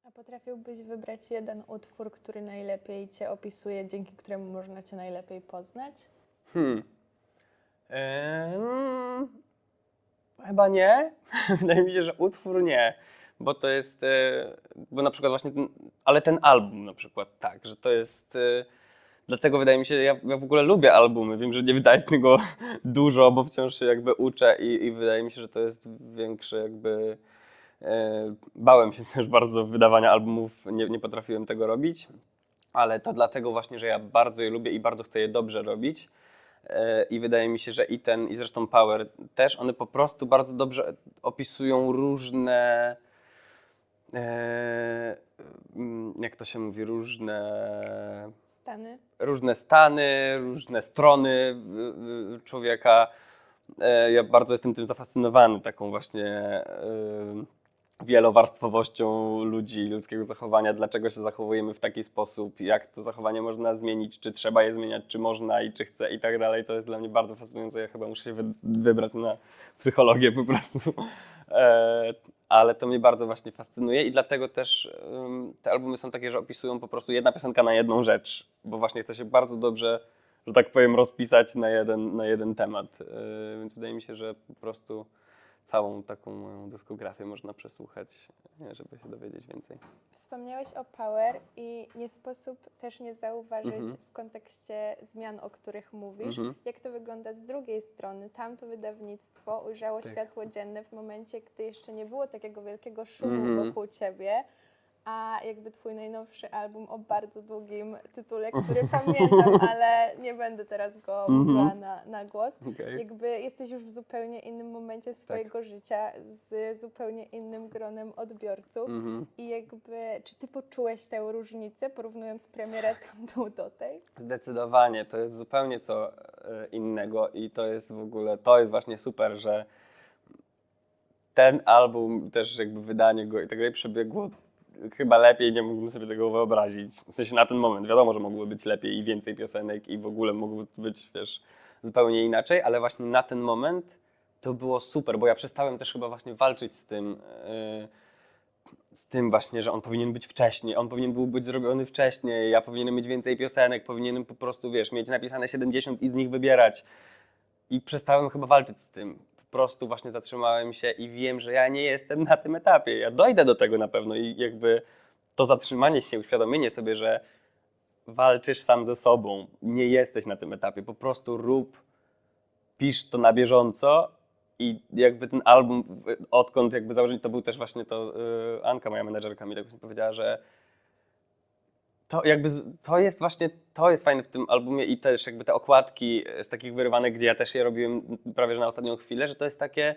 A potrafiłbyś wybrać jeden utwór, który najlepiej Cię opisuje, dzięki któremu można Cię najlepiej poznać? Hmm. Chyba nie. Wydaje mi się, że utwór nie, bo to jest, bo na przykład właśnie ale ten album na przykład tak, że to jest, dlatego wydaje mi się, ja w ogóle lubię albumy, wiem, że nie wydaję tego dużo, bo wciąż się jakby uczę i wydaje mi się, że to jest większe jakby, bałem się też bardzo wydawania albumów, nie potrafiłem tego robić, ale to dlatego właśnie, że ja bardzo je lubię i bardzo chcę je dobrze robić. I wydaje mi się, że i ten, i zresztą Power też, one po prostu bardzo dobrze opisują różne, jak to się mówi, Stany? różne stany, różne strony człowieka. Ja bardzo jestem tym zafascynowany, taką właśnie wielowarstwowością ludzi, ludzkiego zachowania, dlaczego się zachowujemy w taki sposób, jak to zachowanie można zmienić, czy trzeba je zmieniać, czy można i czy chce i tak dalej. To jest dla mnie bardzo fascynujące. Ja chyba muszę się wybrać na psychologię po prostu. Ale to mnie bardzo właśnie fascynuje i dlatego też te albumy są takie, że opisują po prostu jedna piosenka na jedną rzecz, bo właśnie chce się bardzo dobrze, że tak powiem, rozpisać na jeden temat. Więc wydaje mi się, że po prostu całą taką moją dyskografię można przesłuchać, żeby się dowiedzieć więcej. Wspomniałeś o Power i nie sposób też nie zauważyć Mhm. w kontekście zmian, o których mówisz, Mhm. jak to wygląda z drugiej strony. Tamto wydawnictwo ujrzało Tak. światło dzienne w momencie, gdy jeszcze nie było takiego wielkiego szumu Mhm. wokół ciebie, a jakby twój najnowszy album o bardzo długim tytule, który pamiętam, ale nie będę teraz go mówiła na głos. Okej. Jakby jesteś już w zupełnie innym momencie swojego życia, z zupełnie innym gronem odbiorców. Mhm. I jakby, czy ty poczułeś tę różnicę, porównując premierę tamtą do tej? Zdecydowanie, to jest zupełnie co innego i to jest w ogóle, to jest właśnie super, że ten album, też jakby wydanie go i tak dalej przebiegło chyba lepiej, nie mógłbym sobie tego wyobrazić. W sensie na ten moment, wiadomo, że mogłoby być lepiej i więcej piosenek i w ogóle mogłoby być, wiesz, zupełnie inaczej, ale właśnie na ten moment to było super, bo ja przestałem też chyba właśnie walczyć z tym właśnie, że on powinien być wcześniej, on powinien był być zrobiony wcześniej, ja powinienem mieć więcej piosenek, powinienem po prostu, wiesz, mieć napisane 70 i z nich wybierać. I przestałem chyba walczyć z tym. Po prostu właśnie zatrzymałem się i wiem, że ja nie jestem na tym etapie. Ja dojdę do tego na pewno i jakby to zatrzymanie się, uświadomienie sobie, że walczysz sam ze sobą, nie jesteś na tym etapie, po prostu rób, pisz to na bieżąco i jakby ten album, odkąd jakby założyli, to był też właśnie to, Anka, moja menedżerka mi tak właśnie powiedziała, że to jakby, to jest właśnie, to jest fajne w tym albumie i też jakby te okładki z takich wyrywanych, gdzie ja też je robiłem prawie że na ostatnią chwilę, że to jest takie,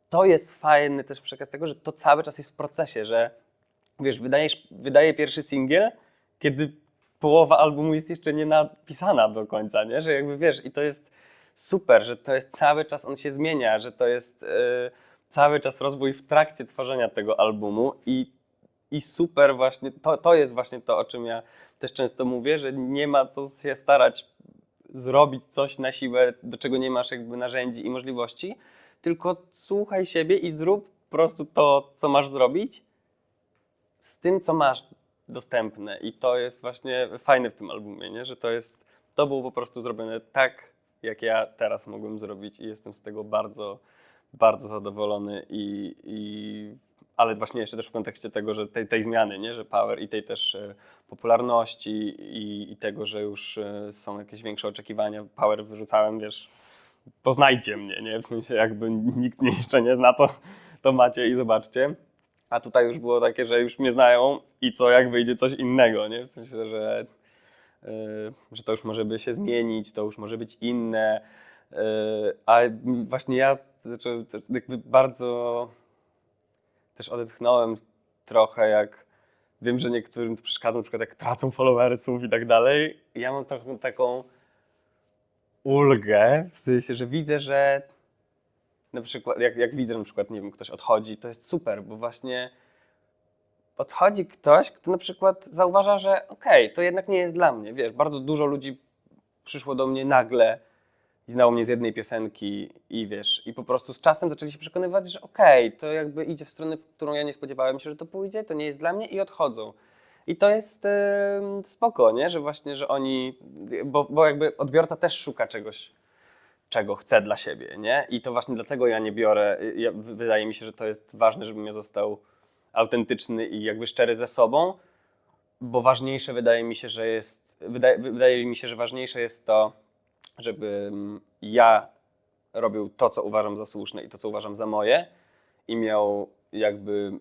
to jest fajny też przekaz tego, że to cały czas jest w procesie, że wiesz, wydaje pierwszy singiel, kiedy połowa albumu jest jeszcze nie napisana do końca, nie? Że jakby wiesz, i to jest super, że to jest cały czas, on się zmienia, że to jest cały czas rozwój w trakcie tworzenia tego albumu i super właśnie, to jest właśnie to, o czym ja też często mówię, że nie ma co się starać zrobić coś na siłę, do czego nie masz jakby narzędzi i możliwości, tylko słuchaj siebie i zrób po prostu to, co masz zrobić z tym, co masz dostępne. I to jest właśnie fajne w tym albumie, nie? Że to było po prostu zrobione tak, jak ja teraz mogłem zrobić i jestem z tego bardzo, bardzo zadowolony ale właśnie jeszcze też w kontekście tego, że tej zmiany, nie? Że Power i tej też popularności i tego, że już są jakieś większe oczekiwania. Power wyrzucałem, wiesz, poznajcie mnie, nie? W sensie jakby nikt mnie jeszcze nie zna, to macie i zobaczcie. A tutaj już było takie, że już mnie znają i co jak wyjdzie coś innego, nie? W sensie, że to już może by się zmienić, to już może być inne. A właśnie ja jakby bardzo też odetchnąłem trochę, jak wiem, że niektórym to przeszkadza, na przykład jak tracą followersów i tak dalej. I ja mam trochę taką ulgę, w sensie, że widzę, że na przykład, jak widzę, że na przykład, nie wiem, ktoś odchodzi, to jest super, bo właśnie odchodzi ktoś, kto na przykład zauważa, że okej, to jednak nie jest dla mnie, wiesz, bardzo dużo ludzi przyszło do mnie nagle i znało mnie z jednej piosenki i wiesz, i po prostu z czasem zaczęli się przekonywać, że okej, to jakby idzie w stronę, w którą ja nie spodziewałem się, że to pójdzie, to nie jest dla mnie i odchodzą. I to jest spoko, nie? Że właśnie, że oni, bo jakby odbiorca też szuka czegoś, czego chce dla siebie, nie? I to właśnie dlatego ja nie biorę, wydaje mi się, że to jest ważne, żebym ja został autentyczny i jakby szczery ze sobą, bo ważniejsze wydaje mi się, że jest, wydaje mi się, że ważniejsze jest to, żebym ja robił to, co uważam za słuszne i to, co uważam za moje i miał jakby,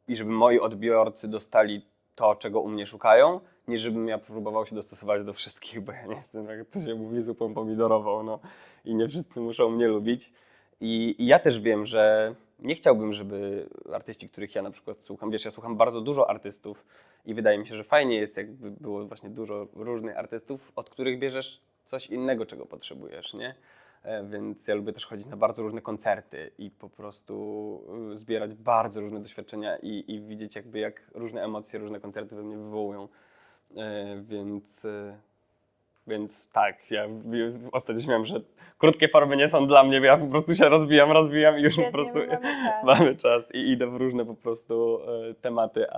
i żeby moi odbiorcy dostali to, czego u mnie szukają, niż żebym ja próbował się dostosować do wszystkich, bo ja nie jestem, jak to się mówi, zupą pomidorową, no i nie wszyscy muszą mnie lubić. I ja też wiem, że nie chciałbym, żeby artyści, których ja na przykład słucham, wiesz, ja słucham bardzo dużo artystów i wydaje mi się, że fajnie jest, jakby było właśnie dużo różnych artystów, od których bierzesz coś innego, czego potrzebujesz, nie? Więc ja lubię też chodzić na bardzo różne koncerty i po prostu zbierać bardzo różne doświadczenia i widzieć jakby jak różne emocje, różne koncerty we mnie wywołują. Więc, więc tak, ja ostatnio śmiałem, że krótkie formy nie są dla mnie, bo ja po prostu się rozwijam i już po Świetnie, prostu my mamy czas. mamy czas i idę w różne po prostu tematy,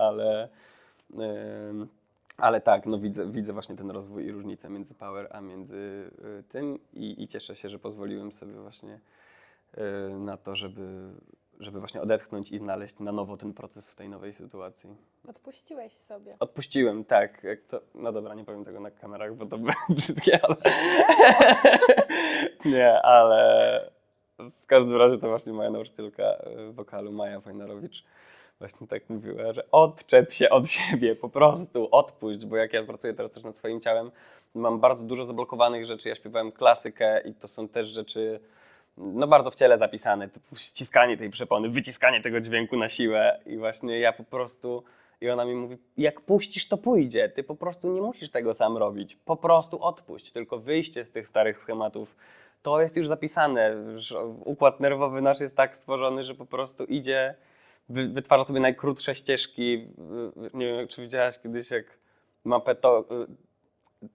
ale tak, no widzę właśnie ten rozwój i różnicę między Power a między tym i cieszę się, że pozwoliłem sobie właśnie na to, żeby właśnie odetchnąć i znaleźć na nowo ten proces w tej nowej sytuacji. Odpuściłeś sobie. Odpuściłem, tak. Jak to, no dobra, nie powiem tego na kamerach, bo to by brzydkie, ale... Nie, ale w każdym razie to właśnie moja nauczycielka wokalu, Maja Fajnarowicz, właśnie tak mówiła, że odczep się od siebie, po prostu odpuść, bo jak ja pracuję teraz też nad swoim ciałem, mam bardzo dużo zablokowanych rzeczy, ja śpiewałem klasykę i to są też rzeczy no bardzo w ciele zapisane, typu ściskanie tej przepony, wyciskanie tego dźwięku na siłę i właśnie ja po prostu, i ona mi mówi, jak puścisz, to pójdzie, ty po prostu nie musisz tego sam robić, po prostu odpuść, tylko wyjście z tych starych schematów, to jest już zapisane, już układ nerwowy nasz jest tak stworzony, że po prostu idzie, wytwarza sobie najkrótsze ścieżki, nie wiem, czy widziałaś kiedyś, jak mapę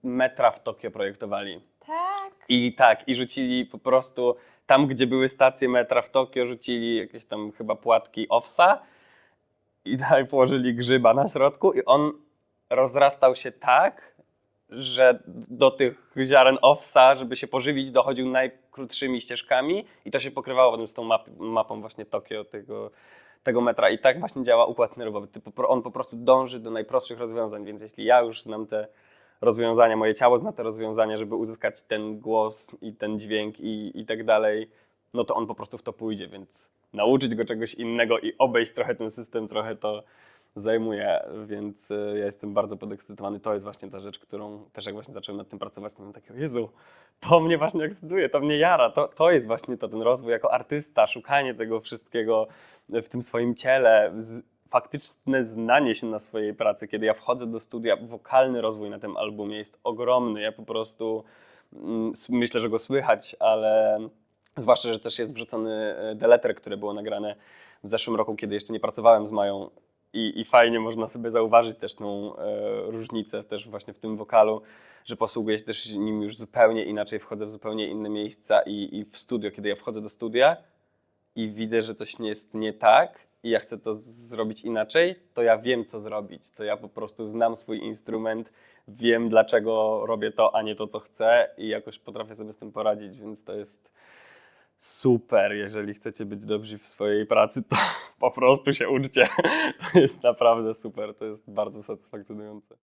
metra w Tokio projektowali. Tak. I tak, i rzucili po prostu tam, gdzie były stacje metra w Tokio, rzucili jakieś tam chyba płatki owsa i dalej położyli grzyba na środku i on rozrastał się tak, że do tych ziaren owsa, żeby się pożywić, dochodził najkrótszymi ścieżkami i to się pokrywało potem z tą mapą właśnie Tokio, tego metra. I tak właśnie działa układ nerwowy. On po prostu dąży do najprostszych rozwiązań, więc jeśli ja już znam te rozwiązania, moje ciało zna te rozwiązania, żeby uzyskać ten głos i ten dźwięk i tak dalej, no to on po prostu w to pójdzie, więc nauczyć go czegoś innego i obejść trochę ten system, trochę to zajmuje, więc ja jestem bardzo podekscytowany. To jest właśnie ta rzecz, którą też jak właśnie zacząłem nad tym pracować, to miałem takie, Jezu, to mnie właśnie ekscytuje, to mnie jara, to jest właśnie ten rozwój jako artysta, szukanie tego wszystkiego w tym swoim ciele, faktyczne znanie się na swojej pracy. Kiedy ja wchodzę do studia, wokalny rozwój na tym albumie jest ogromny. Ja po prostu myślę, że go słychać, ale zwłaszcza, że też jest wrzucony deleter, które było nagrane w zeszłym roku, kiedy jeszcze nie pracowałem z Mają i fajnie można sobie zauważyć też tą różnicę też właśnie w tym wokalu, że posługuję się też nim już zupełnie inaczej, wchodzę w zupełnie inne miejsca i w studio, kiedy ja wchodzę do studia i widzę, że coś jest nie tak i ja chcę to zrobić inaczej, to ja wiem, co zrobić. To ja po prostu znam swój instrument, wiem, dlaczego robię to, a nie to, co chcę i jakoś potrafię sobie z tym poradzić, więc to jest super. Jeżeli chcecie być dobrzy w swojej pracy, to po prostu się uczcie. To jest naprawdę super, to jest bardzo satysfakcjonujące.